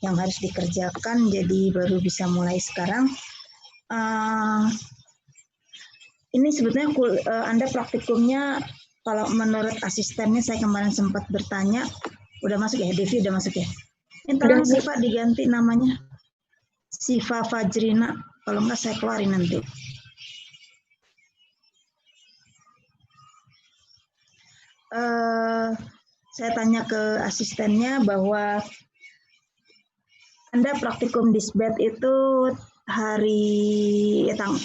yang harus dikerjakan, jadi baru bisa mulai sekarang. Ini sebetulnya Anda praktikumnya, kalau menurut asistennya saya kemarin sempat bertanya, udah masuk ya, Devi udah masuk ya? Ini tolong Siva diganti namanya, Siva Fajrina, kalau enggak saya keluarin nanti. Saya tanya ke asistennya bahwa Anda praktikum Disbed itu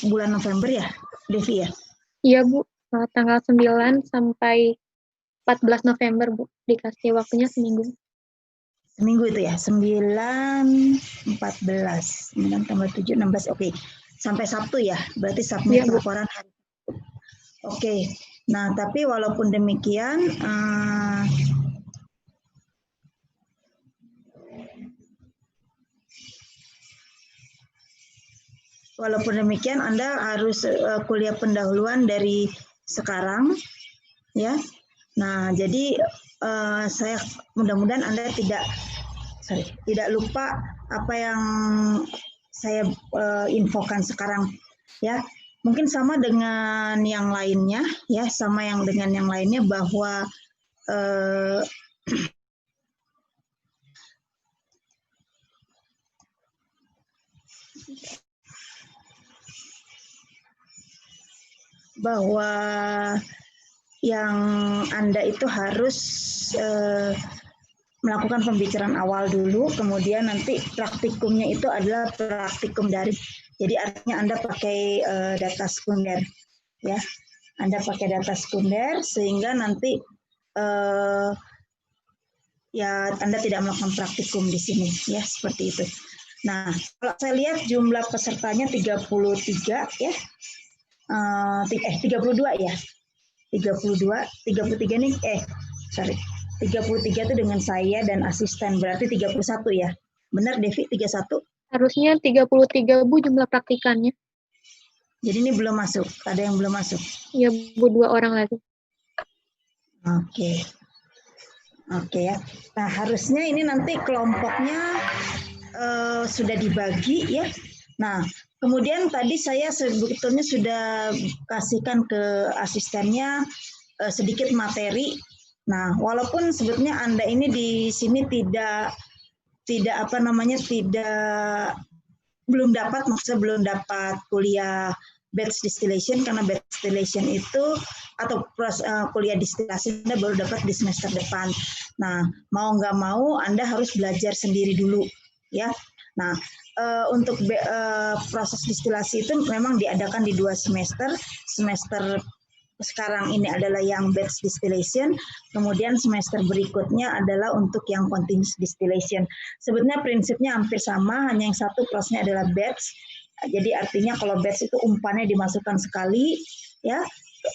bulan November ya, Devi ya? Iya Bu, tanggal 9 sampai 14 November Bu, dikasih waktunya seminggu. Seminggu itu ya, 9, 14, 9 tambah 7, 16, oke. Sampai Sabtu ya, berarti submit laporan hari. Oke, nah tapi walaupun demikian, Anda harus kuliah pendahuluan dari sekarang, ya. Nah, jadi saya mudah-mudahan Anda tidak lupa apa yang saya infokan sekarang, ya. Mungkin sama dengan yang lainnya, ya, bahwa yang Anda itu harus melakukan pembicaraan awal dulu, kemudian nanti praktikumnya itu adalah praktikum daring. Jadi artinya Anda pakai data sekunder, ya. Anda pakai data sekunder sehingga nanti ya Anda tidak melakukan praktikum di sini, ya, seperti itu. Nah, kalau saya lihat jumlah pesertanya 33 ya. 32 ya. 33 nih 33 itu dengan saya dan asisten, berarti 31 ya. Benar Devi, 31? Harusnya 33 Bu jumlah praktikannya. Jadi ini belum masuk, ada yang belum masuk? Iya Bu, 2 orang lagi. Oke ya. Nah, harusnya ini nanti kelompoknya sudah dibagi ya. Nah, kemudian tadi saya sebetulnya sudah kasihkan ke asistennya sedikit materi. Nah, walaupun sebetulnya Anda ini di sini belum dapat kuliah batch distillation, karena batch distillation itu atau kuliah distilasi Anda baru dapat di semester depan. Nah, mau nggak mau Anda harus belajar sendiri dulu, ya. Nah, untuk proses distilasi itu memang diadakan di 2 semester. Semester sekarang ini adalah yang batch distillation, kemudian semester berikutnya adalah untuk yang continuous distillation. Sebetulnya prinsipnya hampir sama, hanya yang satu prosesnya adalah batch. Jadi artinya kalau batch itu umpannya dimasukkan sekali, ya.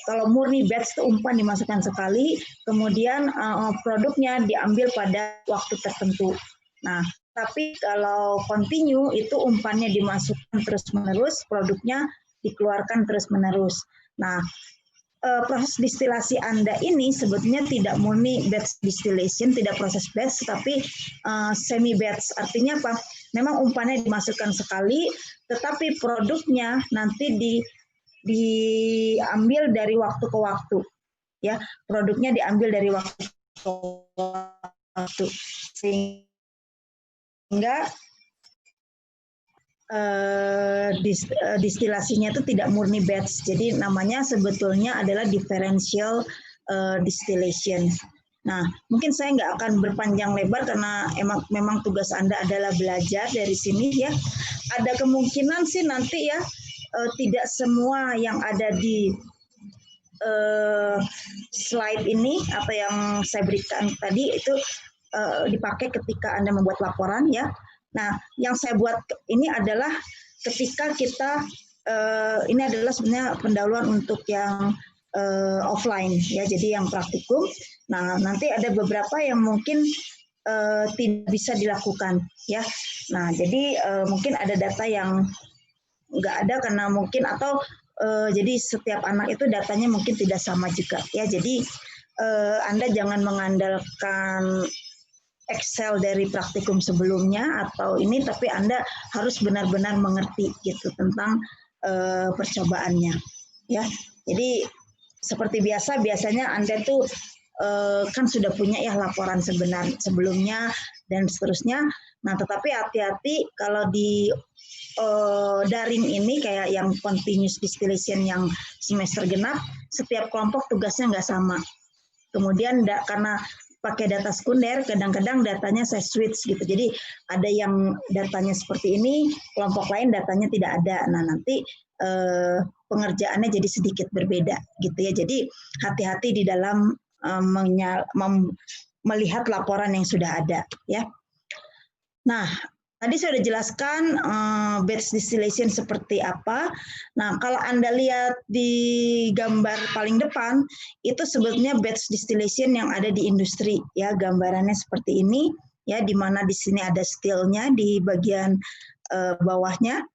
Kalau murni batch itu umpan dimasukkan sekali, kemudian produknya diambil pada waktu tertentu. Nah, tapi kalau continue itu umpannya dimasukkan terus-menerus, produknya dikeluarkan terus-menerus. Nah, proses distilasi Anda ini sebetulnya tidak murni batch distillation, tidak proses batch, tapi semi batch. Artinya apa? Memang umpannya dimasukkan sekali, tetapi produknya nanti diambil dari waktu ke waktu. Ya, produknya diambil dari waktu ke waktu. Sehingga distilasinya itu tidak murni batch. Jadi namanya sebetulnya adalah differential distillation. Nah, mungkin saya nggak akan berpanjang lebar karena memang tugas Anda adalah belajar dari sini ya. Ada kemungkinan sih nanti ya tidak semua yang ada di slide ini apa yang saya berikan tadi itu dipakai ketika Anda membuat laporan ya. Nah, yang saya buat ini adalah ketika kita ini adalah sebenarnya pendahuluan untuk yang offline ya, jadi yang praktikum. Nah, nanti ada beberapa yang mungkin tidak bisa dilakukan ya. Nah, jadi mungkin ada data yang nggak ada karena mungkin atau jadi setiap anak itu datanya mungkin tidak sama juga ya. Jadi Anda jangan mengandalkan Excel dari praktikum sebelumnya atau ini, tapi Anda harus benar-benar mengerti gitu tentang percobaannya, ya. Jadi seperti biasanya Anda tuh kan sudah punya ya laporan sebelumnya dan seterusnya. Nah, tetapi hati-hati kalau di daring ini kayak yang continuous distillation yang semester genap, setiap kelompok tugasnya nggak sama. Kemudian karena pakai data sekunder, kadang-kadang datanya saya switch gitu. Jadi ada yang datanya seperti ini, kelompok lain datanya tidak ada. Nah, nanti pengerjaannya jadi sedikit berbeda gitu ya. Jadi hati-hati di dalam melihat laporan yang sudah ada ya. Nah, tadi saya sudah jelaskan batch distillation seperti apa. Nah, kalau Anda lihat di gambar paling depan, itu sebetulnya batch distillation yang ada di industri. Ya, gambarannya seperti ini, ya, di mana di sini ada still-nya di bagian bawahnya.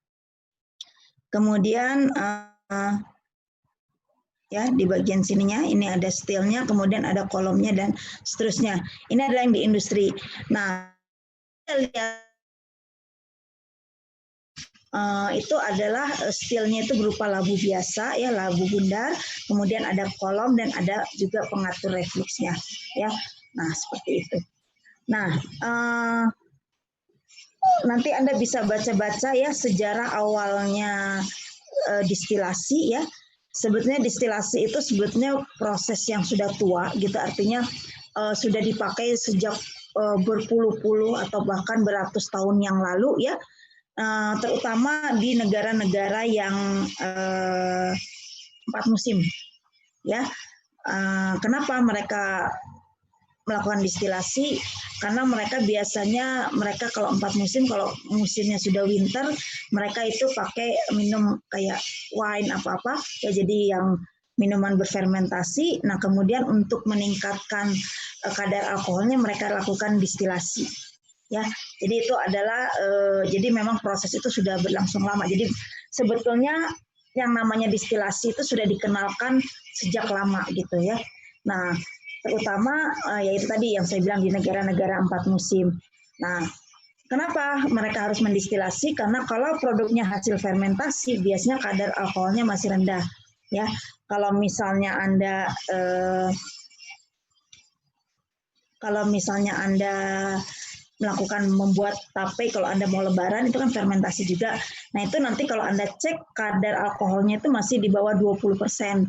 Kemudian ya di bagian sininya ini ada still-nya, kemudian ada kolomnya dan seterusnya. Ini adalah yang di industri. Nah, kita lihat itu adalah still-nya itu berupa labu biasa ya, labu bundar, kemudian ada kolom dan ada juga pengatur refluksnya ya. Nah, seperti itu. Nah, nanti Anda bisa baca-baca ya sejarah awalnya distilasi ya. Sebetulnya distilasi itu sebetulnya proses yang sudah tua gitu, artinya sudah dipakai sejak berpuluh-puluh atau bahkan beratus tahun yang lalu ya, terutama di negara-negara yang 4 musim ya. Kenapa mereka melakukan distilasi? Karena mereka biasanya kalau 4 musim, kalau musimnya sudah winter, mereka itu pakai minum kayak wine apa-apa ya, jadi yang minuman berfermentasi. Nah, kemudian untuk meningkatkan kadar alkoholnya mereka lakukan distilasi ya. Jadi itu adalah jadi memang proses itu sudah berlangsung lama. Jadi sebetulnya yang namanya distilasi itu sudah dikenalkan sejak lama gitu ya. Nah, terutama yaitu tadi yang saya bilang di negara-negara 4 musim. Nah, kenapa mereka harus mendistilasi? Karena kalau produknya hasil fermentasi, biasanya kadar alkoholnya masih rendah. Ya, kalau misalnya Anda membuat tape, kalau Anda mau lebaran itu kan fermentasi juga. Nah, itu nanti kalau Anda cek kadar alkoholnya itu masih di bawah 20%.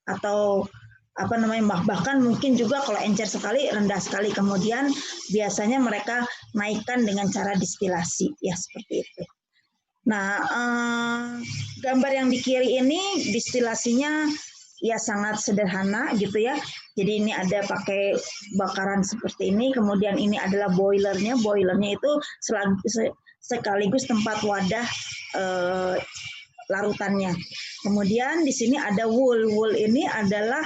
Atau bahkan mungkin juga kalau encer sekali rendah sekali. Kemudian biasanya mereka naikkan dengan cara distilasi ya, seperti itu. Nah, gambar yang di kiri ini distilasinya ya sangat sederhana gitu ya. Jadi ini ada pakai bakaran seperti ini, kemudian ini adalah boilernya. Boilernya itu sekaligus tempat wadah larutannya. Kemudian di sini ada wool. Wool ini adalah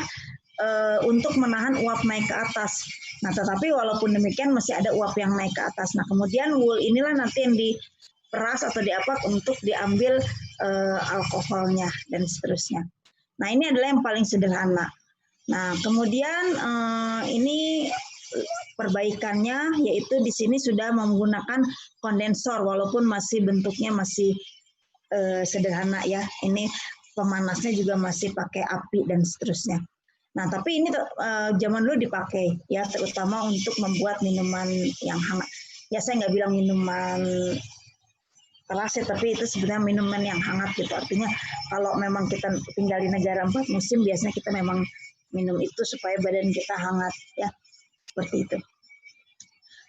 untuk menahan uap naik ke atas. Nah, tetapi walaupun demikian masih ada uap yang naik ke atas. Nah, kemudian wool inilah nanti yang diperas atau diapak untuk diambil alkoholnya dan seterusnya. Nah, ini adalah yang paling sederhana. Nah, kemudian ini perbaikannya, yaitu di sini sudah menggunakan kondensor walaupun masih bentuknya masih sederhana ya. Ini pemanasnya juga masih pakai api dan seterusnya. Nah, tapi ini zaman dulu dipakai ya, terutama untuk membuat minuman yang hangat. Ya, saya nggak bilang minuman keras ya, tapi itu sebenarnya minuman yang hangat gitu. Artinya kalau memang kita tinggal di negara 4 musim, biasanya kita memang minum itu supaya badan kita hangat ya, seperti itu.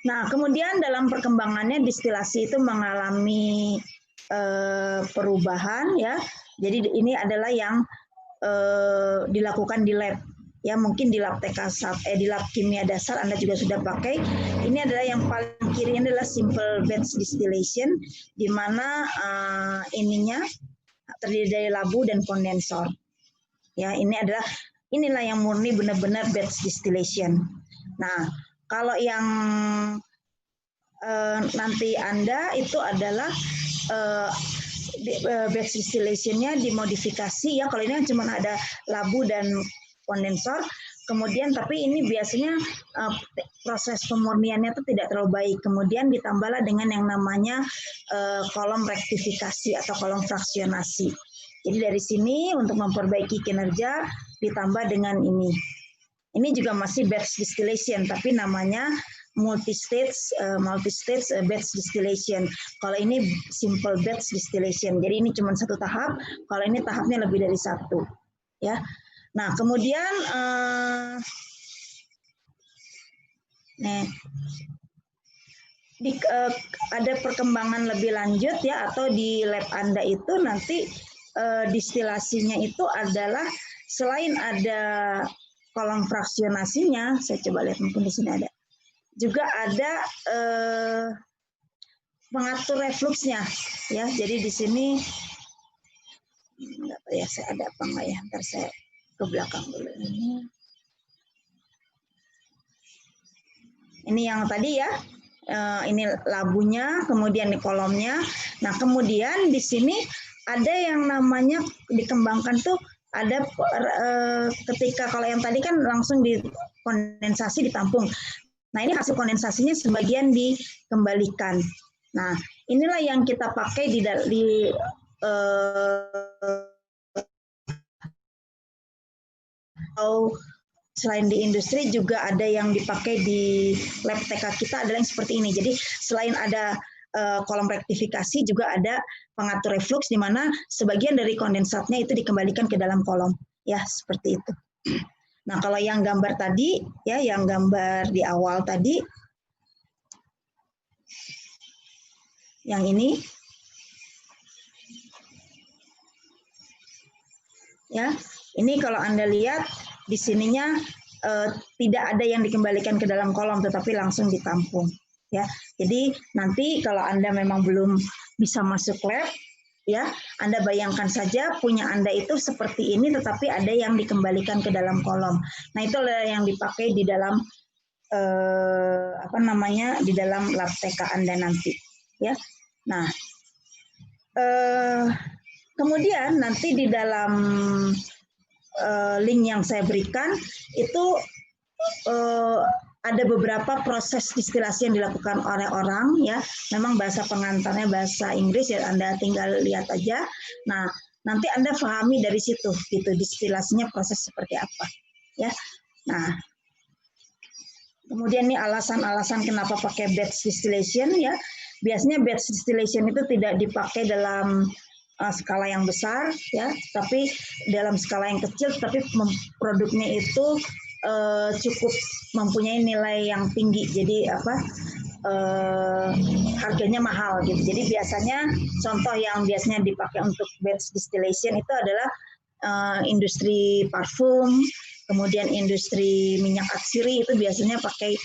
Nah, kemudian dalam perkembangannya distilasi itu mengalami perubahan ya. Jadi ini adalah yang dilakukan di lab ya, mungkin di lab di lab kimia dasar Anda juga sudah pakai. Ini adalah yang paling kiri, ini adalah simple batch distillation, di mana ininya terdiri dari labu dan kondensor. Ya, inilah yang murni benar-benar batch distillation. Nah, kalau yang nanti Anda itu adalah batch distillation-nya dimodifikasi ya. Kalau ini kan cuma ada labu dan kondensor. Kemudian tapi ini biasanya proses pemurniannya itu tidak terlalu baik. Kemudian ditambahlah dengan yang namanya kolom rektifikasi atau kolom fraksionasi. Jadi dari sini untuk memperbaiki kinerja ditambah dengan ini. Ini juga masih batch distillation tapi namanya multi-stage batch distillation. Kalau ini simple batch distillation. Jadi ini cuma satu tahap. Kalau ini tahapnya lebih dari satu. Ya. Nah, kemudian ada perkembangan lebih lanjut ya, atau di lab Anda itu nanti distilasinya itu adalah selain ada kolom fraksionasinya, saya coba lihat mungkin di sini ada, juga ada pengatur refluksnya ya. Jadi di sini enggak tahu ya saya ada apa enggak ya, ntar saya ke belakang dulu. Ini yang tadi ya, ini labunya, kemudian di kolomnya. Nah kemudian di sini ada yang namanya dikembangkan tuh ada ketika kalau yang tadi kan langsung dikondensasi ditampung. Nah ini hasil kondensasinya sebagian dikembalikan. Nah inilah yang kita pakai di selain di industri juga ada yang dipakai di lab TK kita adalah yang seperti ini. Jadi selain ada kolom rektifikasi juga ada pengatur reflux di mana sebagian dari kondensatnya itu dikembalikan ke dalam kolom. Ya, seperti itu. Nah, kalau yang gambar tadi ya, yang gambar di awal tadi yang ini ya, ini kalau Anda lihat di sininya tidak ada yang dikembalikan ke dalam kolom tetapi langsung ditampung ya. Jadi nanti kalau Anda memang belum bisa masuk lab ya, Anda bayangkan saja punya Anda itu seperti ini tetapi ada yang dikembalikan ke dalam kolom. Nah, itulah yang dipakai di dalam di dalam lab TK Anda nanti ya. Nah, kemudian nanti di dalam link yang saya berikan itu ada beberapa proses distilasi yang dilakukan oleh orang ya. Memang bahasa pengantarnya bahasa Inggris ya, Anda tinggal lihat aja. Nah, nanti Anda pahami dari situ gitu distilasinya proses seperti apa ya. Nah, kemudian ini alasan-alasan kenapa pakai batch distillation ya. Biasanya batch distillation itu tidak dipakai dalam skala yang besar ya, tapi dalam skala yang kecil, tapi produknya itu cukup mempunyai nilai yang tinggi, jadi harganya mahal gitu. Jadi biasanya contoh yang biasanya dipakai untuk batch distillation itu adalah industri parfum, kemudian industri minyak atsiri itu biasanya pakai,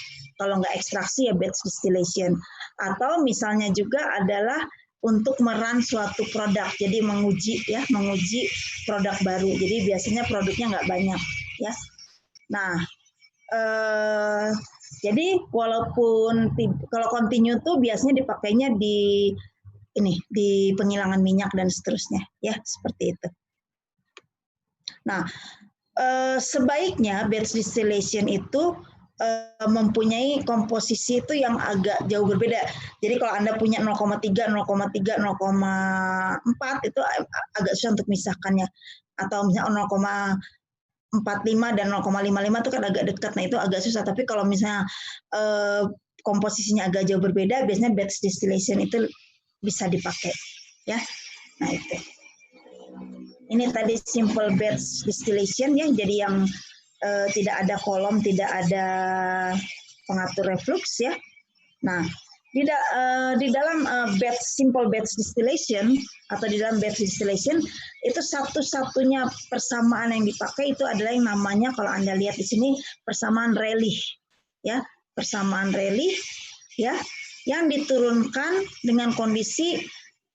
kalau nggak ekstraksi ya batch distillation. Atau misalnya juga adalah untuk meran suatu produk, jadi menguji produk baru. Jadi biasanya produknya nggak banyak ya. Nah, jadi walaupun kalau continue tuh biasanya dipakainya di penghilangan minyak dan seterusnya ya, seperti itu. Nah, sebaiknya batch distillation itu mempunyai komposisi itu yang agak jauh berbeda. Jadi kalau Anda punya 0,3, 0,3, 0,4 itu agak susah untuk misahkannya. Atau misalnya 0,45 dan 0,55 itu kan agak dekat. Nah, itu agak susah. Tapi kalau misalnya komposisinya agak jauh berbeda, biasanya batch distillation itu bisa dipakai ya. Nah, itu. Ini tadi simple batch distillation ya, jadi yang tidak ada kolom, tidak ada pengatur reflux ya. Nah, di dalam simple batch distillation atau di dalam batch distillation itu satu-satunya persamaan yang dipakai itu adalah yang namanya, kalau Anda lihat di sini, persamaan Rayleigh ya, persamaan Rayleigh ya, yang diturunkan dengan kondisi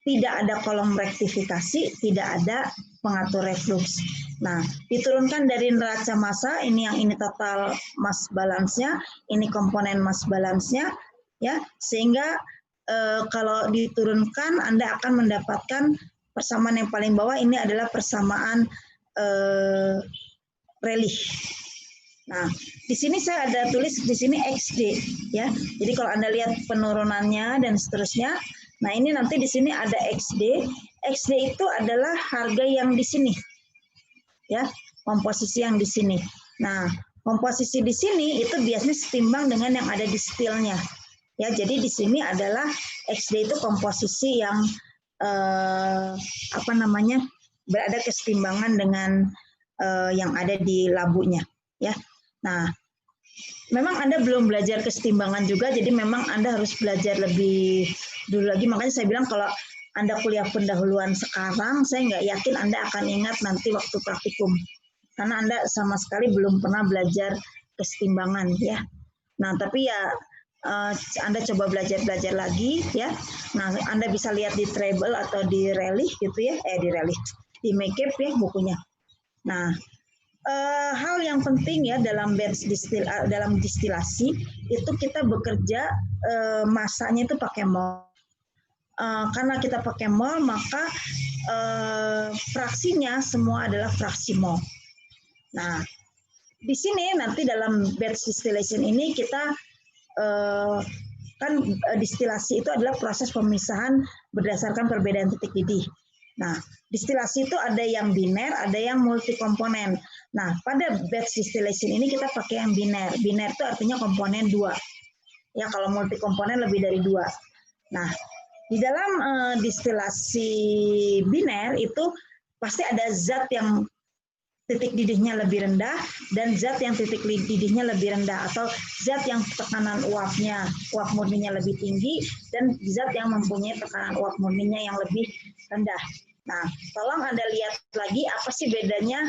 tidak ada kolom rektifikasi, tidak ada pengatur reflux. Nah, diturunkan dari neraca massa, ini total mass balance-nya, ini komponen mass balance-nya, ya, sehingga kalau diturunkan Anda akan mendapatkan persamaan yang paling bawah, ini adalah persamaan Rayleigh. Nah, di sini saya ada tulis di sini XD ya. Jadi kalau Anda lihat penurunannya dan seterusnya, nah ini nanti di sini ada XD. XD itu adalah harga yang di sini. Ya, komposisi yang di sini. Nah, komposisi di sini itu biasanya setimbang dengan yang ada di stilnya. Ya, jadi di sini adalah XD itu komposisi yang berada kesetimbangan dengan yang ada di labunya. Ya, nah, memang Anda belum belajar kesetimbangan juga, jadi memang Anda harus belajar lebih dulu lagi. Makanya saya bilang kalau Anda kuliah pendahuluan sekarang, saya nggak yakin Anda akan ingat nanti waktu praktikum. Karena Anda sama sekali belum pernah belajar kesetimbangan ya. Nah, tapi ya Anda coba belajar lagi ya. Nah, Anda bisa lihat di Treble atau di Rally gitu ya, di Makeup ya bukunya. Nah, hal yang penting ya dalam dalam distilasi itu kita bekerja masanya itu pakai mol. Karena kita pakai mol maka fraksinya semua adalah fraksi mol. Nah, di sini nanti dalam batch distillation ini kita kan distilasi itu adalah proses pemisahan berdasarkan perbedaan titik didih. Nah, distilasi itu ada yang biner, ada yang multi komponen. Nah, pada batch distillation ini kita pakai yang biner. Biner itu artinya komponen 2. Ya, kalau multi komponen lebih dari 2. Nah, di dalam distilasi biner itu pasti ada zat yang titik didihnya lebih rendah dan zat yang titik didihnya lebih rendah, atau zat yang tekanan uap murninya lebih tinggi dan zat yang mempunyai tekanan uap murninya yang lebih rendah. Nah, tolong Anda lihat lagi apa sih bedanya,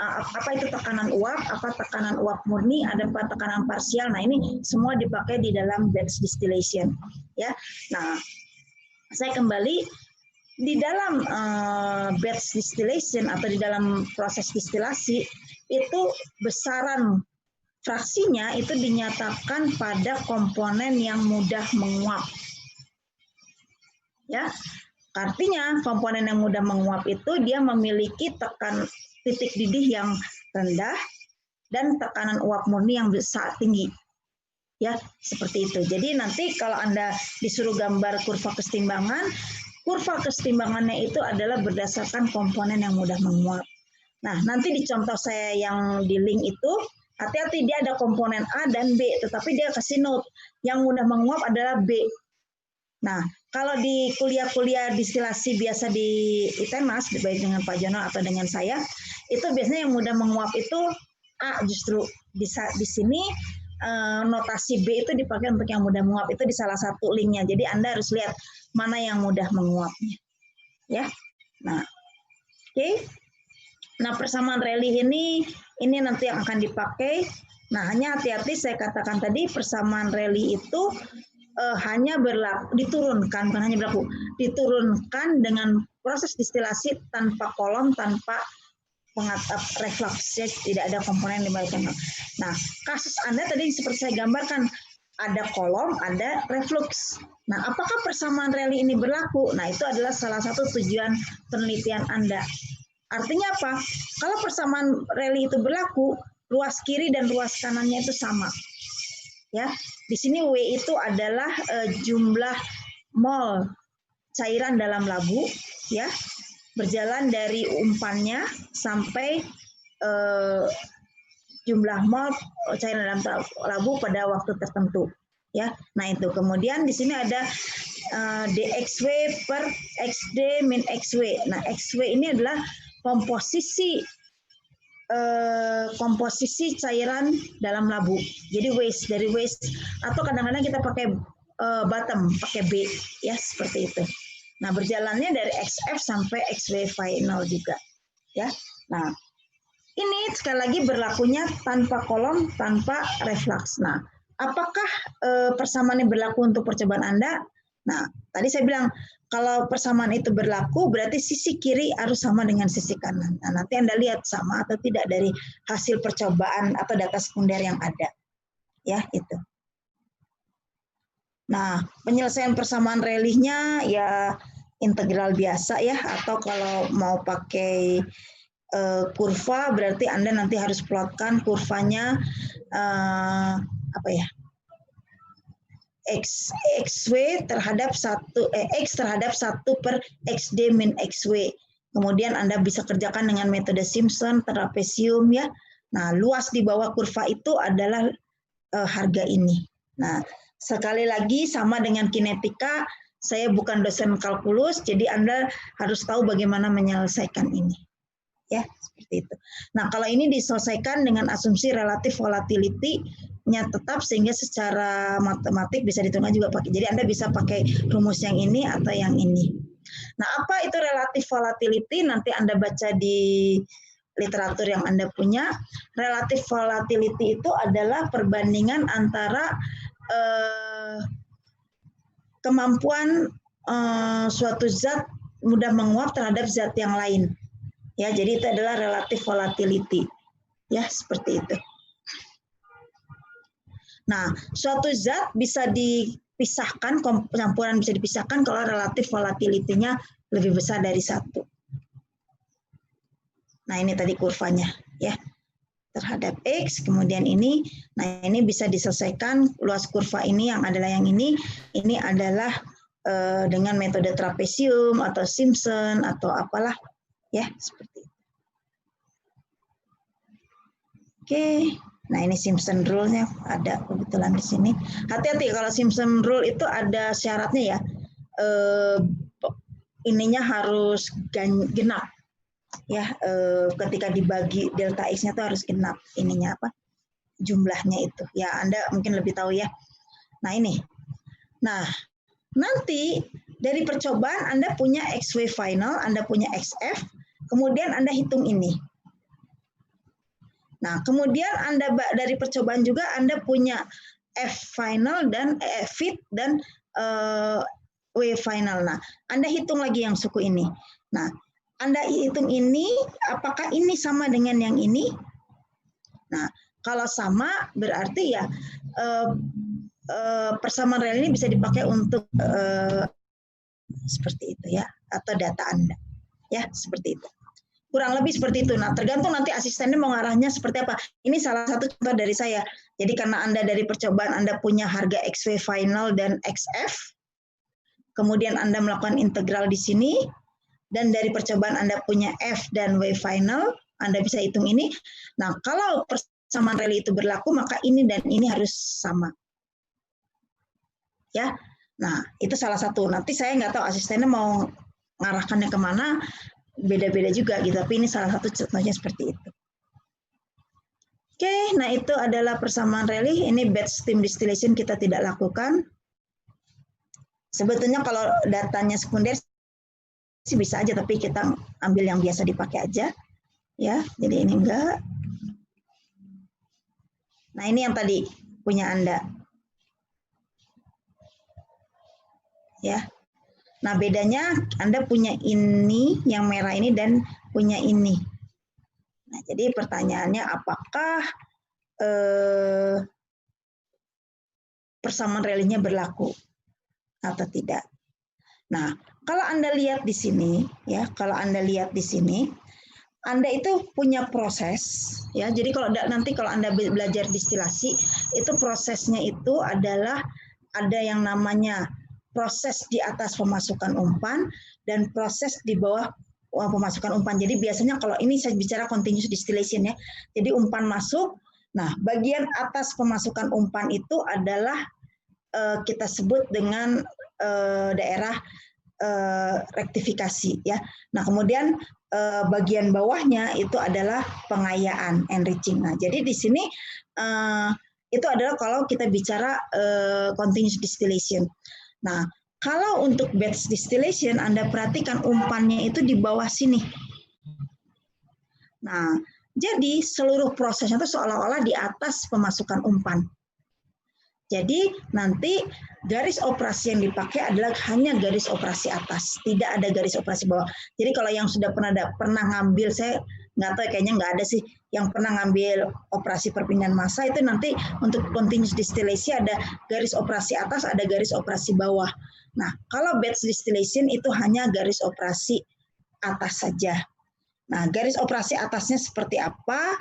apa itu tekanan uap, apa tekanan uap murni, ada apa tekanan parsial. Nah, ini semua dipakai di dalam batch distillation ya. Nah, saya kembali di dalam batch distillation atau di dalam proses distilasi itu besaran fraksinya itu dinyatakan pada komponen yang mudah menguap. Ya, artinya komponen yang mudah menguap itu dia memiliki titik didih yang rendah dan tekanan uap murni yang besar tinggi. Ya, seperti itu. Jadi nanti kalau Anda disuruh gambar kurva kesetimbangan, kurva kesetimbangannya itu adalah berdasarkan komponen yang mudah menguap. Nah, nanti di contoh saya yang di link itu, hati-hati dia ada komponen A dan B, tetapi dia kasih note, yang mudah menguap adalah B. Nah, kalau di kuliah-kuliah distilasi biasa di ITEMAS, baik dengan Pak Jono atau dengan saya, itu biasanya yang mudah menguap itu A justru. Di sini notasi B itu dipakai untuk yang mudah menguap, itu di salah satu linknya. Jadi Anda harus lihat mana yang mudah menguapnya. Ya. Nah, oke. Nah, persamaan Rayleigh ini nanti yang akan dipakai. Nah, hanya hati-hati saya katakan tadi persamaan Rayleigh itu hanya berlaku, diturunkan, bukan hanya berlaku, diturunkan dengan proses distilasi tanpa kolom, tanpa pengatap reflux, ya, tidak ada komponen di balik. Nah, kasus Anda tadi seperti saya gambarkan, ada kolom, ada reflux. Nah, apakah persamaan Rayleigh ini berlaku? Nah, itu adalah salah satu tujuan penelitian Anda. Artinya apa? Kalau persamaan Rayleigh itu berlaku, ruas kiri dan ruas kanannya itu sama. Ya, di sini W itu adalah jumlah mol cairan dalam labu, ya, berjalan dari umpannya sampai jumlah mol cairan dalam labu pada waktu tertentu. Ya, nah itu. Kemudian di sini ada dxw per xd min xw. Nah, xw ini adalah komposisi cairan dalam labu. Jadi dari waste atau kadang-kadang kita pakai bottom, pakai B, ya seperti itu. Nah, berjalannya dari XF sampai XW final juga, ya. Nah, ini sekali lagi berlakunya tanpa kolom, tanpa reflux. Nah, apakah persamaan ini berlaku untuk percobaan Anda? Nah, tadi saya bilang kalau persamaan itu berlaku, berarti sisi kiri harus sama dengan sisi kanan. Nah, nanti Anda lihat sama atau tidak dari hasil percobaan atau data sekunder yang ada. Ya, itu. Nah, penyelesaian persamaan Rayleigh-nya ya integral biasa ya, atau kalau mau pakai kurva, berarti Anda nanti harus plotkan kurvanya apa ya? XW terhadap X terhadap 1/XD min XW. Kemudian Anda bisa kerjakan dengan metode Simpson, trapesium ya. Nah, luas di bawah kurva itu adalah harga ini. Nah, sekali lagi sama dengan kinetika, saya bukan dosen kalkulus, jadi Anda harus tahu bagaimana menyelesaikan ini. Ya, seperti itu. Nah, kalau ini diselesaikan dengan asumsi relatif volatility-nya tetap sehingga secara matematik bisa diterima juga pakai. Jadi Anda bisa pakai rumus yang ini atau yang ini. Nah, apa itu relatif volatility? Nanti Anda baca di literatur yang Anda punya. Relatif volatility itu adalah perbandingan antara kemampuan suatu zat mudah menguap terhadap zat yang lain. Ya, jadi itu adalah relatif volatility. Ya, seperti itu. Nah, suatu zat bisa dipisahkan, campuran bisa dipisahkan kalau relatif volatility-nya lebih besar dari 1. Nah, ini tadi kurvanya, ya. Terhadap X, kemudian ini, nah ini bisa diselesaikan luas kurva ini yang adalah yang ini adalah dengan metode trapesium atau Simpson atau apalah. Ya, seperti itu. Oke, nah ini Simpson rule-nya ada kebetulan di sini. Hati-hati kalau Simpson rule itu ada syaratnya ya. Ininya harus genap. Ya, ketika dibagi delta X-nya itu harus genap ininya apa? Jumlahnya itu. Ya, Anda mungkin lebih tahu ya. Nah, ini. Nah, nanti dari percobaan Anda punya XW final, Anda punya XF, kemudian Anda hitung ini. Nah, kemudian Anda dari percobaan juga Anda punya F final dan fit dan W final. Nah, Anda hitung lagi yang suku ini. Nah, Anda hitung ini, apakah ini sama dengan yang ini? Nah, kalau sama berarti ya persamaan real ini bisa dipakai untuk seperti itu ya, atau data Anda. Ya, seperti itu. Kurang lebih seperti itu. Nah, tergantung nanti asistennya mau ngarahnya seperti apa. Ini salah satu contoh dari saya. Jadi karena Anda dari percobaan Anda punya harga XW final dan XF, kemudian Anda melakukan integral di sini, dan dari percobaan Anda punya F dan W final, Anda bisa hitung ini. Nah, kalau persamaan real itu berlaku, maka ini dan ini harus sama. Ya, nah itu salah satu. Nanti saya nggak tahu asistennya mau ngarahkannya kemana, beda-beda juga gitu, tapi ini salah satu contohnya seperti itu. Oke, nah itu adalah persamaan Rayleigh. Ini batch stream distillation kita tidak lakukan. Sebetulnya kalau datanya sekunder sih bisa aja, tapi kita ambil yang biasa dipakai aja. Ya, jadi ini enggak. Nah, ini yang tadi punya Anda. Ya. Nah, bedanya Anda punya ini, yang merah ini, dan punya ini. Nah, jadi pertanyaannya apakah persamaan Rayleigh-nya berlaku atau tidak? Nah, kalau Anda lihat di sini, ya, kalau Anda lihat di sini, Anda itu punya proses, ya. Jadi kalau nanti kalau Anda belajar distilasi, itu prosesnya itu adalah ada yang namanya proses di atas pemasukan umpan dan proses di bawah pemasukan umpan. Jadi biasanya kalau ini saya bicara continuous distillation ya. Jadi umpan masuk, nah bagian atas pemasukan umpan itu adalah kita sebut dengan daerah rektifikasi ya. Nah, kemudian bagian bawahnya itu adalah pengayaan, enriching. Nah, jadi di sini itu adalah kalau kita bicara continuous distillation. Nah, kalau untuk batch distillation, Anda perhatikan umpannya itu di bawah sini. Nah, jadi seluruh prosesnya itu seolah-olah di atas pemasukan umpan. Jadi nanti garis operasi yang dipakai adalah hanya garis operasi atas, tidak ada garis operasi bawah. Jadi kalau yang sudah pernah ngambil, saya nggak tahu, kayaknya nggak ada sih yang pernah ngambil operasi perpindahan massa, itu nanti untuk continuous distillation ada garis operasi atas, ada garis operasi bawah. Nah, kalau batch distillation itu hanya garis operasi atas saja. Nah, garis operasi atasnya seperti apa?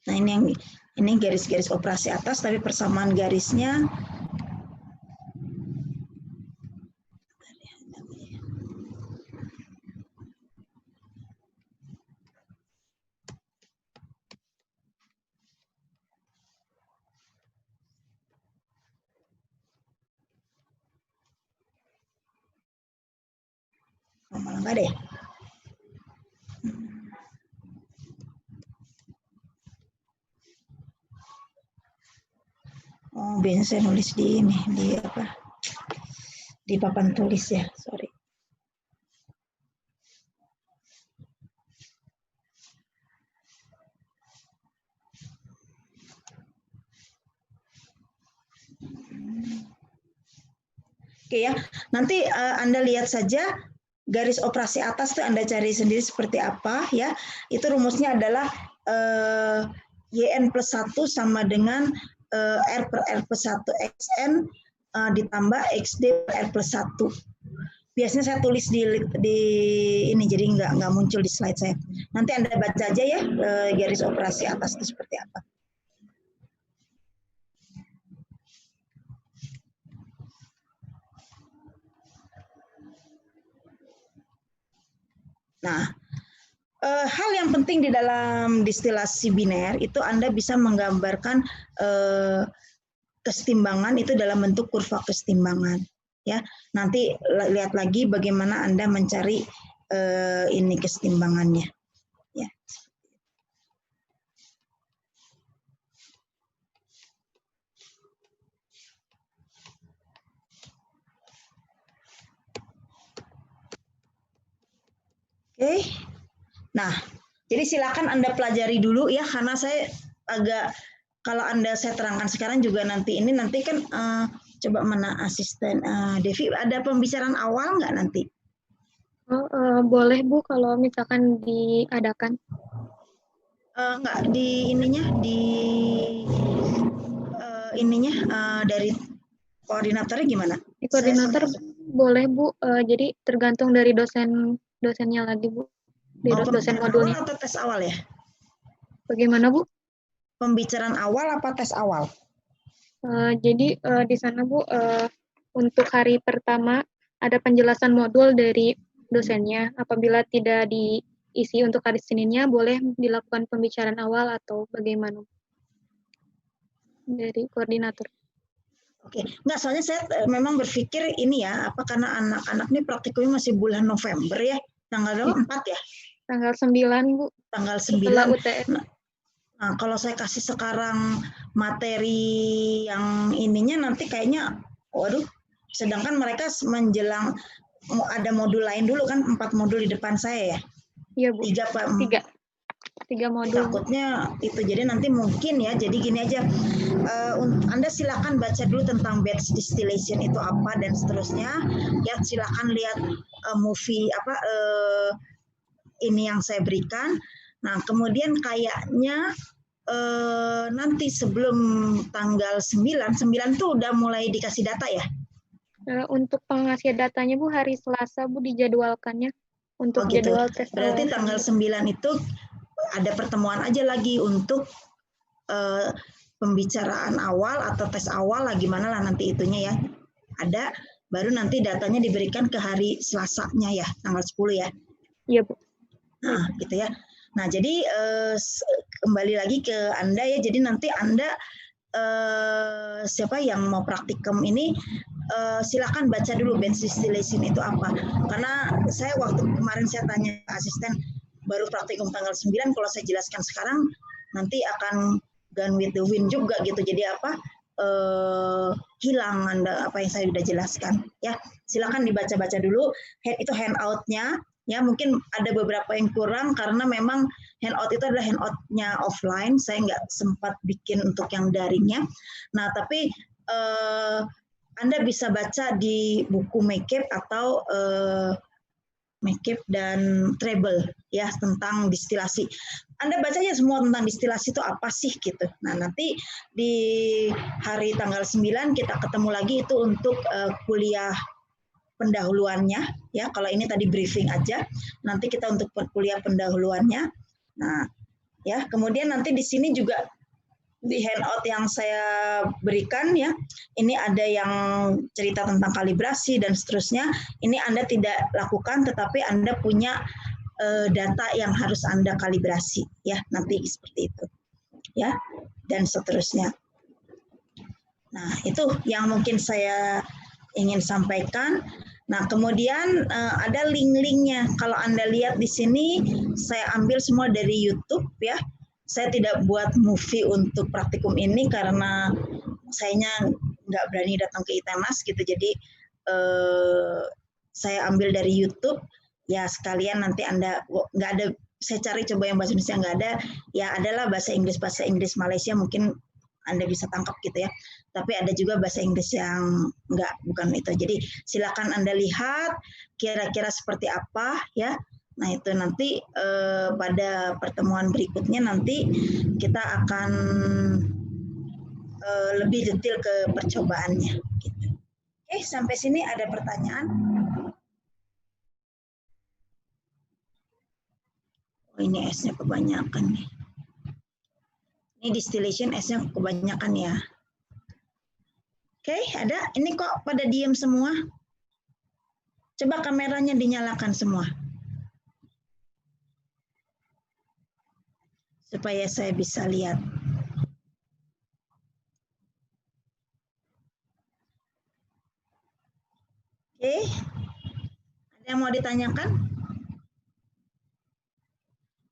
Nah, ini garis-garis operasi atas, tapi persamaan garisnya malah enggak deh. Oh, biasanya saya nulis di ini, di apa? Di papan tulis ya, sorry. Oke ya, nanti Anda lihat saja garis operasi atas tuh Anda cari sendiri seperti apa ya. Itu rumusnya adalah YN plus 1 sama dengan R per R plus 1 XN ditambah XD per R plus 1. Biasanya saya tulis di ini, jadi nggak muncul di slide saya. Nanti Anda baca aja ya garis operasi atas itu seperti apa. Nah, hal yang penting di dalam distilasi biner itu Anda bisa menggambarkan kesetimbangan itu dalam bentuk kurva kesetimbangan. Ya, nanti lihat lagi bagaimana Anda mencari ini kesetimbangannya. Ya. Oke. Nah, jadi silakan Anda pelajari dulu ya, karena saya agak, kalau Anda saya terangkan sekarang juga nanti kan coba mana asisten Devi, ada pembicaraan awal nggak nanti? Boleh Bu, kalau misalkan diadakan. Nggak di ininya, di ininya dari koordinatornya gimana? Di koordinator boleh Bu, jadi tergantung dari dosennya lagi Bu. Di dosen modulnya. Awal atau tes awal ya? Bagaimana Bu? Pembicaraan awal apa tes awal? Jadi di sana Bu, untuk hari pertama ada penjelasan modul dari dosennya. Apabila tidak diisi untuk hari Seninnya, boleh dilakukan pembicaraan awal atau bagaimana dari koordinator. Oke, nggak, soalnya saya memang berpikir ini ya, apa karena anak-anak ini praktikumnya masih bulan November ya, tanggal 4 ya? Tanggal 9 Bu. Tanggal 9. Nah, kalau saya kasih sekarang materi yang ininya nanti kayaknya, waduh, sedangkan mereka menjelang ada modul lain dulu kan, 4 modul di depan saya ya? Iya Bu. 3 modul. Takutnya itu, jadi nanti mungkin ya, jadi gini aja, Anda silakan baca dulu tentang batch distillation itu apa dan seterusnya, ya silakan lihat movie apa ini yang saya berikan. Nah, kemudian kayaknya nanti sebelum tanggal 9 tuh udah mulai dikasih data ya? Untuk pengasihan datanya Bu, hari Selasa Bu dijadwalkannya untuk gitu. jadwal tes. Berarti tanggal 9 itu ada pertemuan aja lagi untuk pembicaraan awal atau tes awal lah, gimana lah nanti itunya ya. Ada, baru nanti datanya diberikan ke hari Selasanya ya, tanggal 10 ya. Iya Bu. Nah, gitu ya. Nah, jadi kembali lagi ke Anda ya. Jadi nanti Anda siapa yang mau praktikum ini silakan baca dulu batch distillation itu apa. Karena saya waktu kemarin saya tanya asisten baru praktikum tanggal 9, kalau saya jelaskan sekarang nanti akan gone with the wind juga gitu. Jadi apa? Hilang Anda apa yang saya sudah jelaskan ya. Silakan dibaca-baca dulu. Itu handout-nya. Ya, mungkin ada beberapa yang kurang karena memang handout itu adalah handout-nya offline. Saya nggak sempat bikin untuk yang daringnya. Nah, tapi Anda bisa baca di buku Makeup atau Makeup dan Treble ya, tentang distilasi. Anda baca aja semua tentang distilasi itu apa sih gitu. Nah, nanti di hari tanggal 9 kita ketemu lagi itu untuk kuliah pendahuluannya ya. Kalau ini tadi briefing aja, nanti kita untuk kuliah pendahuluannya. Nah, ya, kemudian nanti di sini juga di handout yang saya berikan ya, ini ada yang cerita tentang kalibrasi dan seterusnya. Ini Anda tidak lakukan, tetapi Anda punya data yang harus Anda kalibrasi ya, nanti seperti itu ya, dan seterusnya. Nah, itu yang mungkin saya ingin sampaikan. Nah, kemudian ada link-linknya. Kalau Anda lihat di sini, saya ambil semua dari YouTube ya. Saya tidak buat movie untuk praktikum ini karena sayanya nggak berani datang ke ITEMAS gitu. Jadi saya ambil dari YouTube. Ya sekalian nanti Anda nggak ada, saya cari coba yang bahasa Indonesia nggak ada. Ya adalah bahasa Inggris Malaysia mungkin Anda bisa tangkap gitu ya. Tapi ada juga bahasa Inggris yang bukan itu. Jadi silakan Anda lihat kira-kira seperti apa ya. Nah itu nanti pada pertemuan berikutnya nanti kita akan lebih detail ke percobaannya. Gitu. Oke, sampai sini ada pertanyaan? Oh, ini S-nya kebanyakan nih. Ini distillation S-nya kebanyakan ya. Oke, ada. Ini kok pada diem semua? Coba kameranya dinyalakan semua. Supaya saya bisa lihat. Oke. Ada yang mau ditanyakan?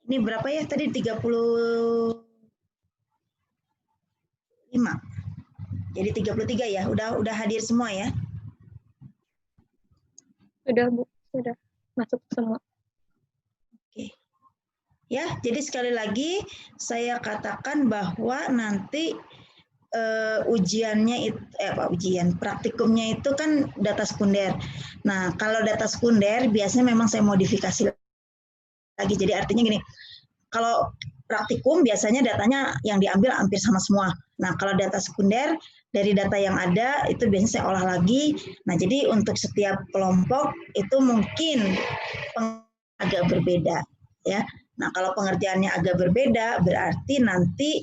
Ini berapa ya tadi? 35. Jadi 33 ya. Udah hadir semua ya? Sudah, Bu. Sudah masuk semua. Oke. Ya, jadi sekali lagi saya katakan bahwa nanti ujiannya itu praktikumnya itu kan data sekunder. Nah, kalau data sekunder biasanya memang saya modifikasi lagi. Jadi artinya gini, kalau praktikum biasanya datanya yang diambil hampir sama semua. Nah, kalau data sekunder dari data yang ada itu biasanya saya olah lagi. Nah, jadi untuk setiap kelompok itu mungkin agak berbeda ya. Nah, kalau pengerjaannya agak berbeda berarti nanti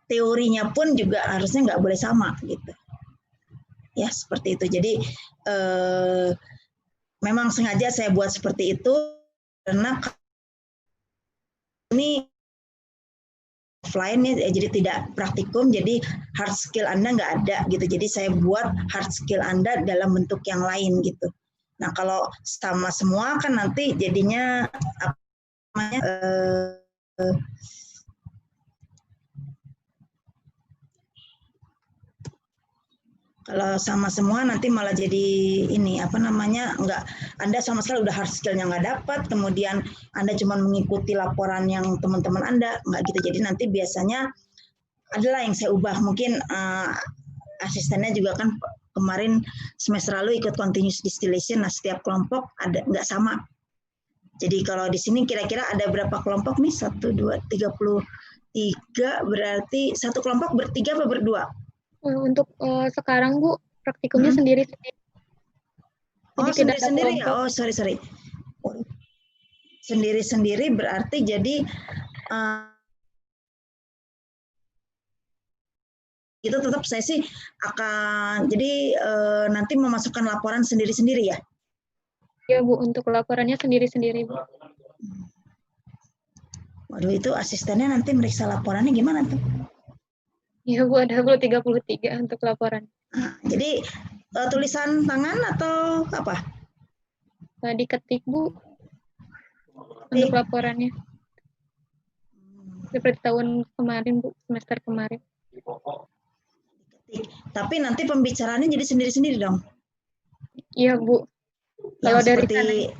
teorinya pun juga harusnya nggak boleh sama gitu. Ya, seperti itu. Jadi memang sengaja saya buat seperti itu karena ini offline ya, jadi tidak praktikum, jadi hard skill Anda nggak ada gitu. Jadi saya buat hard skill Anda dalam bentuk yang lain gitu. Nah, kalau sama semua kan nanti jadinya apa namanya kalau sama semua nanti malah jadi ini nggak, Anda sama sekali udah hard skillnya nggak dapat, kemudian Anda cuma mengikuti laporan yang teman-teman Anda, nggak gitu. Jadi nanti biasanya adalah yang saya ubah, mungkin asistennya juga kan kemarin semester lalu ikut continuous distillation. Nah, setiap kelompok ada nggak sama. Jadi kalau di sini kira-kira ada berapa kelompok nih? 1, 2, 33, berarti satu kelompok bertiga apa berdua? Untuk sekarang Bu, praktikumnya sendiri-sendiri. Oh, sendiri-sendiri ya? Oh, sorry. Sendiri-sendiri berarti jadi itu tetap saya sih akan jadi nanti memasukkan laporan sendiri-sendiri ya? Ya Bu, untuk laporannya sendiri-sendiri Bu. Waduh, itu asistennya nanti meriksa laporannya gimana tuh? Ya Bu, ada 33 untuk laporan. Nah, jadi tulisan tangan atau apa? Diketik Bu, untuk laporannya. Seperti tahun kemarin Bu, semester kemarin. Tapi nanti pembicaraannya jadi sendiri-sendiri dong? Iya Bu. Kalau dari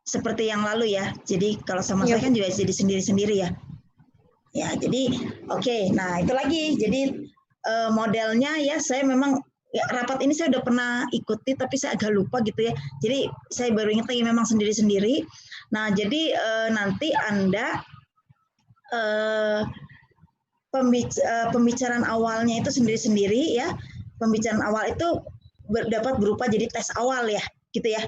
seperti yang lalu ya. Jadi kalau sama saya kan juga jadi sendiri-sendiri ya. Ya, jadi oke. Nah, itu lagi. Jadi modelnya ya saya memang rapat ini saya udah pernah ikuti tapi saya agak lupa gitu ya. Jadi saya baru ingat lagi memang sendiri-sendiri. Nah, jadi nanti Anda pembicaraan awalnya itu sendiri-sendiri ya. pembicaraan awal itu dapat berupa jadi tes awal ya, gitu ya?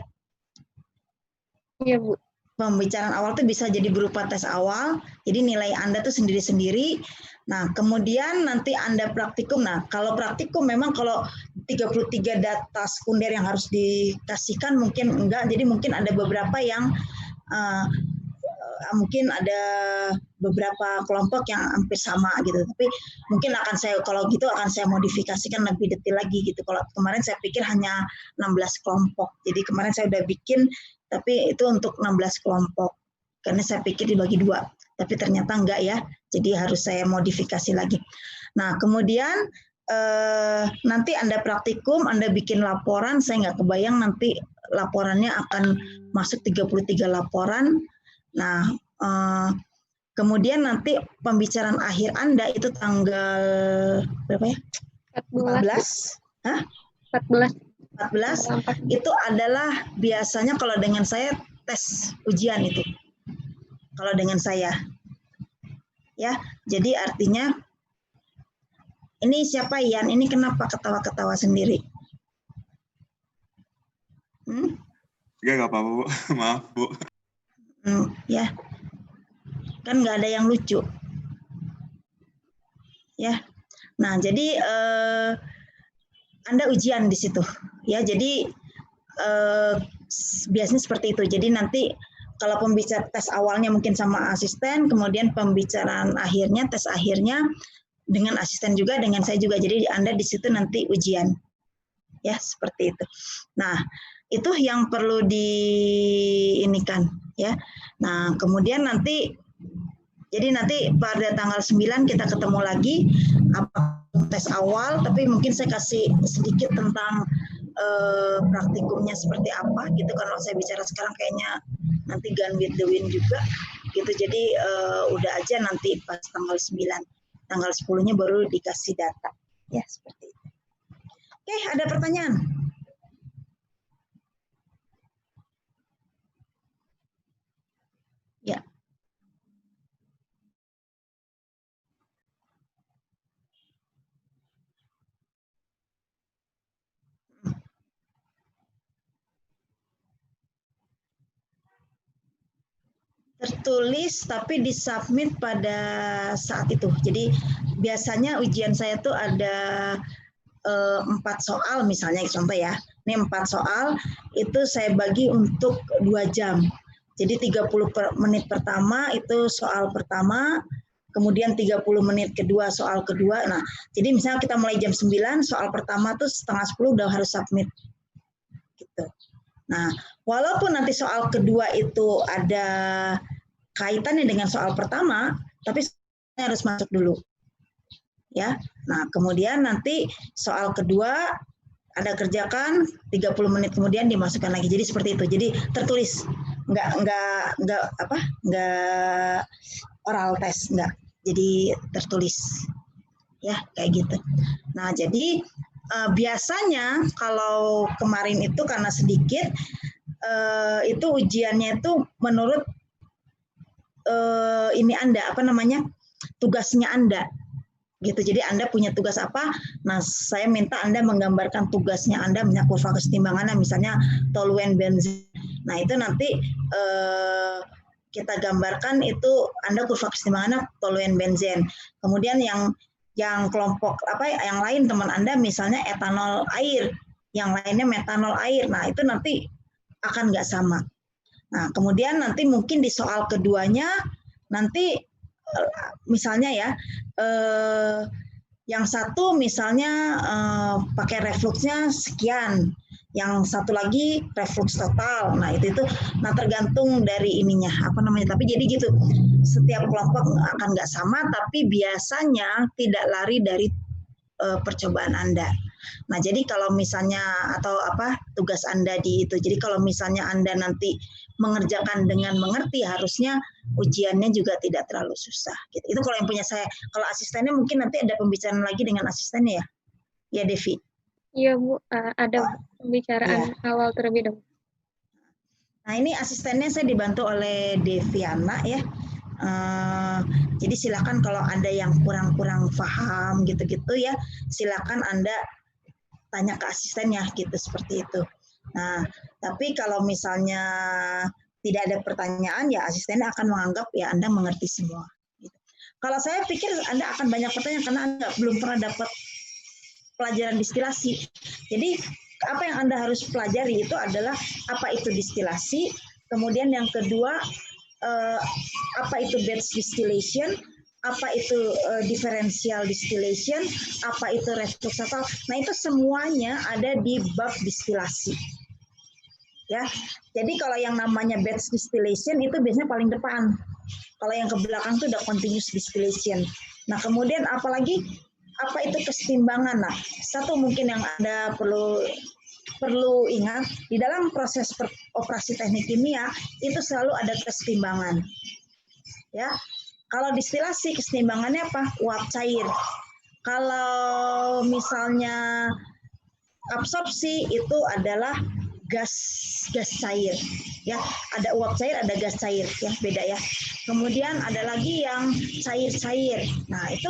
Iya, Bu. Pembicaraan awal itu bisa jadi berupa tes awal, jadi nilai Anda tuh sendiri-sendiri. Nah, kemudian nanti Anda praktikum. Nah, kalau praktikum memang kalau 33 data sekunder yang harus dikasihkan mungkin enggak, jadi mungkin ada beberapa yang mungkin ada beberapa kelompok yang hampir sama gitu, tapi mungkin akan saya, kalau gitu akan saya modifikasikan lebih detail lagi gitu. Kalau kemarin saya pikir hanya 16 kelompok, jadi kemarin saya udah bikin, tapi itu untuk 16 kelompok, karena saya pikir dibagi 2, tapi ternyata enggak ya, jadi harus saya modifikasi lagi. Nah, kemudian nanti Anda praktikum, Anda bikin laporan, saya nggak kebayang nanti laporannya akan masuk 33 laporan. Nah, kemudian nanti pembicaraan akhir Anda itu tanggal berapa ya? 14. Hah? 14. 14 itu adalah biasanya kalau dengan saya tes ujian itu. Kalau dengan saya. Ya, jadi artinya ini siapa Ian? Ini kenapa ketawa-ketawa sendiri? Enggak apa-apa, Bu. Maaf, Bu. Ya. Kan nggak ada yang lucu. Ya. Nah, jadi Anda ujian di situ. Ya, jadi biasanya seperti itu. Jadi nanti kalau pembicara tes awalnya mungkin sama asisten, kemudian pembicaraan akhirnya, tes akhirnya dengan asisten juga, dengan saya juga. Jadi Anda di situ nanti ujian. Ya, seperti itu. Nah, itu yang perlu diinikan ya. Nah, kemudian nanti jadi nanti pada tanggal 9 kita ketemu lagi apa tes awal, tapi mungkin saya kasih sedikit tentang praktikumnya seperti apa gitu. Kalau saya bicara sekarang kayaknya nanti Gone with the Wind juga gitu. Jadi udah aja nanti pas tanggal 9. Tanggal 10-nya baru dikasih data. Ya, seperti itu. Oke, ada pertanyaan? Ya. Tertulis tapi disubmit pada saat itu. Jadi biasanya ujian saya tuh ada 4 soal misalnya, contoh ya. Ini 4 soal itu saya bagi untuk 2 jam. Jadi 30 menit pertama itu soal pertama, kemudian 30 menit kedua soal kedua. Nah, jadi misalnya kita mulai jam 9, soal pertama tuh setengah 10 udah harus submit. Gitu. Nah, walaupun nanti soal kedua itu ada kaitannya dengan soal pertama, tapi harus masuk dulu. Ya. Nah, kemudian nanti soal kedua Anda kerjakan 30 menit kemudian dimasukkan lagi. Jadi seperti itu. Jadi tertulis. Enggak oral test, enggak. Jadi tertulis. Ya, kayak gitu. Nah, jadi biasanya kalau kemarin itu karena sedikit itu ujiannya itu menurut ini Anda tugasnya Anda gitu. Jadi Anda punya tugas apa? Nah, saya minta Anda menggambarkan tugasnya Anda, misalnya kurva kesetimbangannya, misalnya toluen benzin. Nah, itu nanti kita gambarkan itu Anda kurva kesetimbangannya toluen benzin. Kemudian yang kelompok yang lain teman Anda misalnya etanol air, yang lainnya metanol air. Nah, itu nanti akan nggak sama. Nah, kemudian nanti mungkin di soal keduanya nanti misalnya ya, yang satu misalnya pakai refluksnya sekian, yang satu lagi refluks total. Nah, itu nah tergantung dari ininya tapi jadi gitu. Setiap kelompok akan nggak sama, tapi biasanya tidak lari dari percobaan Anda. Nah, jadi kalau misalnya tugas Anda di itu. Jadi kalau misalnya Anda nanti mengerjakan dengan mengerti, harusnya ujiannya juga tidak terlalu susah. Gitu. Itu kalau yang punya saya. Kalau asistennya mungkin nanti ada pembicaraan lagi dengan asistennya ya, ya Devi. Iya Bu, ada pembicaraan awal terlebih dahulu. Nah, ini asistennya saya dibantu oleh Deviana ya. Jadi silakan kalau ada yang kurang paham gitu-gitu ya, silakan Anda tanya ke asistennya gitu, seperti itu. Nah, tapi kalau misalnya tidak ada pertanyaan, ya asistennya akan menganggap ya Anda mengerti semua. Gitu. Kalau saya pikir Anda akan banyak pertanyaan karena Anda belum pernah dapat pelajaran distilasi. Jadi apa yang Anda harus pelajari itu adalah apa itu distilasi, kemudian yang kedua apa itu batch distillation, apa itu differential distillation, apa itu reflux total. Nah, itu semuanya ada di bab distilasi. Ya. Jadi kalau yang namanya batch distillation itu biasanya paling depan. Kalau yang ke belakang itu udah continuous distillation. Nah, kemudian apalagi apa itu kesetimbangan? Nah, satu mungkin yang Anda perlu ingat, di dalam proses operasi teknik kimia itu selalu ada kesetimbangan. Ya. Kalau distilasi kesetimbangannya apa? Uap cair. Kalau misalnya absorpsi itu adalah gas cair. Ya, ada uap cair, ada gas cair, ya, beda ya. Kemudian ada lagi yang cair-cair. Nah, itu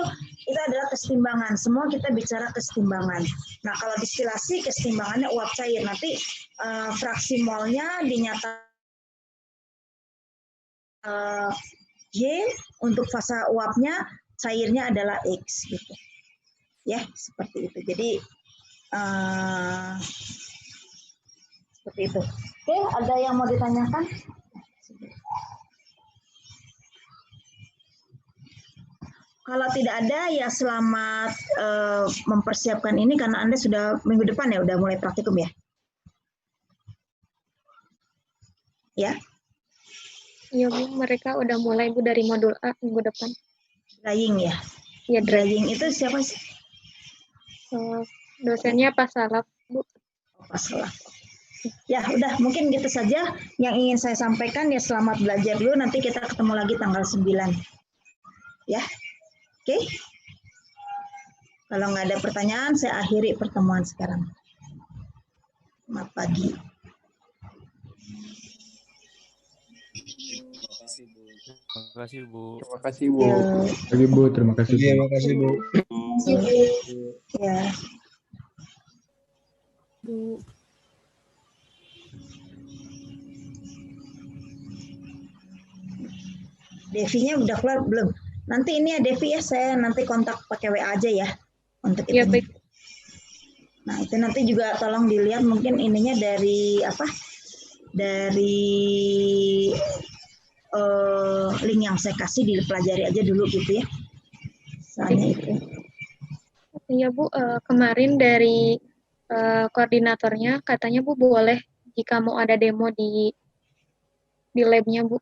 adalah kesetimbangan. Semua kita bicara kesetimbangan. Nah, kalau distilasi kesetimbangannya uap cair. Nanti fraksi molnya dinyatakan Y, untuk fase uapnya, cairnya adalah X gitu. Ya, seperti itu. Jadi seperti itu. Oke, ada yang mau ditanyakan? Kalau tidak ada, ya selamat mempersiapkan ini karena Anda sudah minggu depan ya, udah mulai praktikum ya? Ya? Iya Bu, mereka udah mulai Bu dari modul A minggu depan. Drying ya? Iya, Drying itu siapa sih? Dosennya Pak Salaf Bu. Pak Salaf. Ya udah, mungkin gitu saja yang ingin saya sampaikan. Ya selamat belajar dulu, nanti kita ketemu lagi tanggal 9. Ya, oke? Kalau nggak ada pertanyaan, saya akhiri pertemuan sekarang. Selamat pagi. Terima kasih Bu. Terima kasih Bu. Terima kasih Bu. Terima kasih Bu. Ya. Bu. Devi-nya udah keluar belum? Nanti ini ya Devi ya, saya nanti kontak pakai WA aja ya untuk itu. Ya, baik. Nah, itu nanti juga tolong dilihat mungkin ininya dari apa? Dari link yang saya kasih dipelajari aja dulu gitu ya. Soalnya itu. Iya Bu, kemarin dari koordinatornya katanya Bu boleh jika mau ada demo di labnya Bu.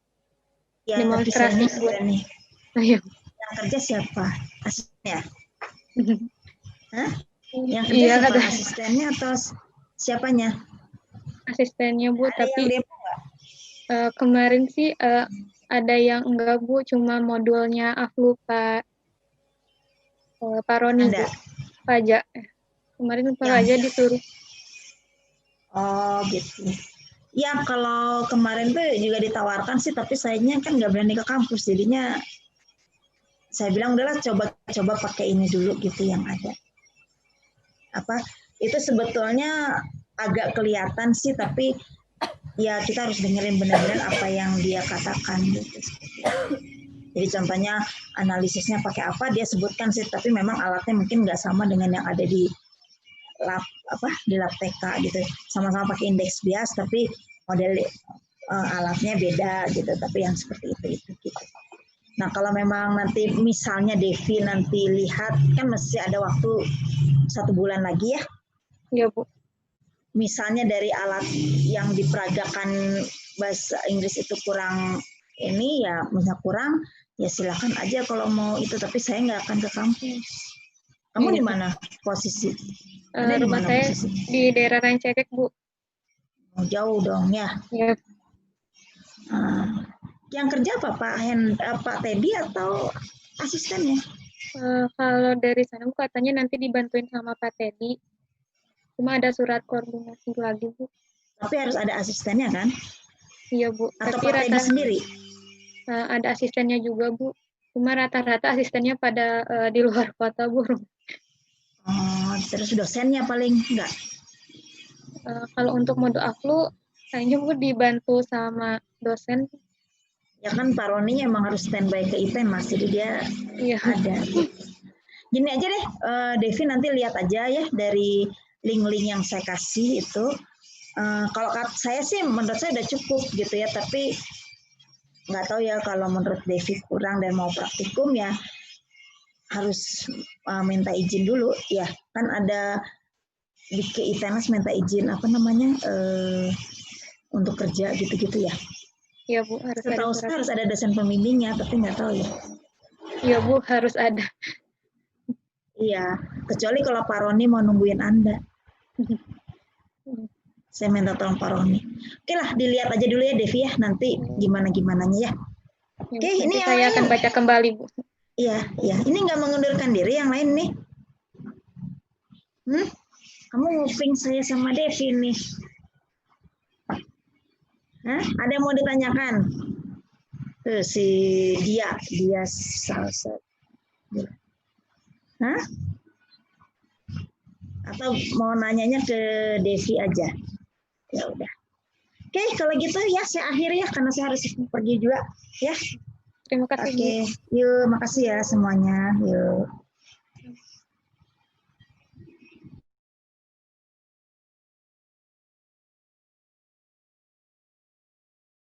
Ya, demonstrasi tapi saya nih. Ayo. Yang kerja siapa? Asistennya? Hah? Yang kerja Iya, siapa? ada Asistennya atau siapanya? asistennya Bu, Ada tapi yang demo nggak? kemarin sih ada yang enggak Bu, cuma modulnya Aflu Pak Roni Bu. Pajak. Kemarin Pak Raja disuruh. Oh gitu. Ya kalau kemarin tuh juga ditawarkan sih, tapi sayangnya kan nggak berani ke kampus, jadinya saya bilang udahlah coba pakai ini dulu gitu yang ada. Apa itu sebetulnya agak kelihatan sih, tapi ya kita harus dengerin benar-benar apa yang dia katakan gitu. Jadi contohnya analisisnya pakai apa dia sebutkan sih, tapi memang alatnya mungkin nggak sama dengan yang ada di lab di lab TK gitu. Sama-sama pakai indeks bias tapi model alatnya beda gitu. Tapi yang seperti itu gitu. Nah kalau memang nanti misalnya Devi nanti lihat kan masih ada waktu 1 bulan lagi ya. Iya Bu. Misalnya dari alat yang diperagakan bahasa Inggris itu kurang ini ya, misalnya kurang ya silakan aja kalau mau itu, tapi saya nggak akan ke kampus. Kamu di mana posisi? Rumah saya posisi? Di daerah Rancakek Bu. Oh, jauh dong ya. Iya. Yang kerja apa Pak Teddy atau asistennya? Kalau dari sana Bu katanya nanti dibantuin sama Pak Teddy. Cuma ada surat koordinasi lagi Bu. Tapi harus ada asistennya kan? Iya Bu. Atau tapi Pak Teddy sendiri? Ada asistennya juga Bu. Cuma rata-rata asistennya pada di luar kota Bu. Oh terus dosennya paling enggak. Kalau untuk mode AFLU, kayaknya Bu dibantu sama dosen. Ya kan Pak Roni emang harus standby ke IPEN Mas, jadi dia ada. Gini aja deh, Devi nanti lihat aja ya dari link-link yang saya kasih itu. Kalau saya sih menurut saya udah cukup gitu ya, tapi nggak tahu ya kalau menurut Devi kurang dan mau praktikum ya harus minta izin dulu ya. Kan ada di ITENAS minta izin apa namanya untuk kerja gitu-gitu ya. Iya Bu, harus ada dosen pembimbingnya, tapi nggak tahu ya. Iya Bu, harus ada. Iya, kecuali kalau Pak Roni mau nungguin Anda. Saya minta tolong Pak Roni. Oke lah, dilihat aja dulu ya Devi ya, nanti gimana-gimananya ya. Oke, ini yang saya lain. akan baca kembali Bu. Iya. Ini nggak mengundurkan diri yang lain nih. Kamu nguping saya sama Devi nih. Ada yang mau ditanyakan? Tuh si dia salah satu. Atau mau nanyanya ke Devi aja? Ya udah. Oke, kalau gitu ya saya akhiri ya karena saya harus pergi juga ya. Terima kasih. Oke, yuk makasih ya semuanya. Yuk.